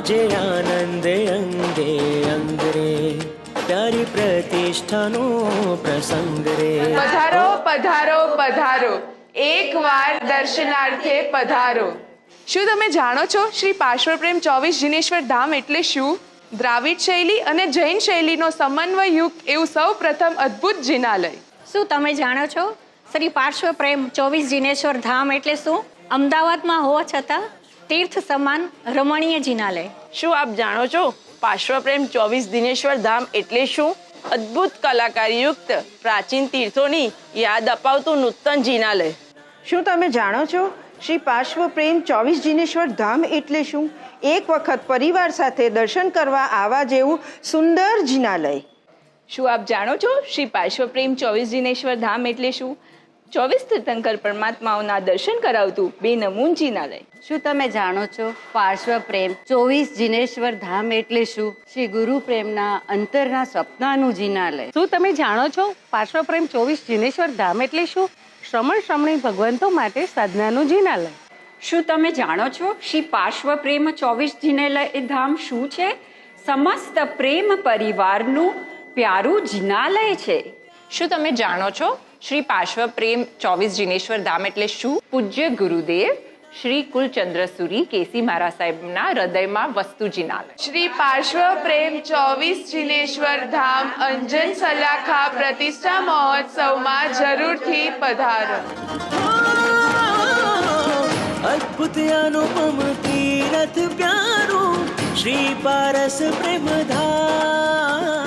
આજે આનંદ અંગે અંગરે તારી પ્રતિષ્ઠાનો પ્રસંગ રે। પધારો પધારો પધારો, એકવાર દર્શનાર્થે પધારો। શું તમે જાણો છો શ્રી પાર્શ્વપ્રેમ 24 જીનેશ્વર ધામ એટલે શું? દ્રાવિડ શૈલી અને જૈન શૈલીનો સમન્વયયુક્ત એવું સૌ પ્રથમ અદ્ભુત જિનાલય। શું તમે જાણો છો શ્રી પાર્શ્વપ્રેમ 24 જીનેશ્વર ધામ એટલે શું? અમદાવાદમાં હોવા છતાં તીર્થ સમાન રમણીય જિનાલય। શું આપ જાણો છો પાર્શ્વપ્રેમ 24 દિનેશ્વર ધામ એટલે શું? અદ્ભુત કલાકારયુક્ત પ્રાચીન તીર્થોની યાદ અપાવતું નૂતન જિનાલય। શું તમે જાણો છો શ્રી પાર્શ્વપ્રેમ 24 જીનેશ્વર ધામ એટલે શું? એક વખત પરિવાર સાથે દર્શન કરવા આવા જેવું સુંદર જિનાલય। શું આપ જાણો છો શ્રી પાર્શ્વપ્રેમ 24 જીનેશ્વર ધામ એટલે શું? 24 તીર્થંકર પરમાત્માઓના દર્શન કરાવતું બેનમૂન જિનાલય। શું તમે જાણો છો પાર્શ્વપ્રેમ 24 જીનેશ્વર ધામ એટલે શું? શ્રી ગુરુ પ્રેમના અંતરના સપનાનું જિનાલય। શું તમે જાણો છો પાર્શ્વપ્રેમ 24 જીનેશ્વર ધામ એટલે શું? શ્રમણ શ્રમણી ભગવંતો માટે સાધનાનું જિનાલય। શું તમે જાણો છો શ્રી પાર્શ્વપ્રેમ 24 જીનેશ્વર ધામ શું છે? સમસ્ત પ્રેમ પરિવારનું પ્યારું જિનાલય છે। શું તમે જાણો છો શ્રી પાર્શ્વપ્રેમ 24 જીનેશ્વર ધામ એટલે શું? પૂજ્ય ગુરુદેવ શ્રી કુલચંદ્રસુરી કેસી મહારાજ સાહેબના હૃદયમાં વસ્તુ જિનાલય। શ્રી પાર્શ્વપ્રેમ 24 જીનેશ્વર ધામ અંજન સલાખા પ્રતિષ્ઠા મહોત્સવમાં જરૂરથી પધારો। અદ્ભુત અનુપમ તીરથ પ્યારું શ્રી પારસ પ્રેમ ધામ।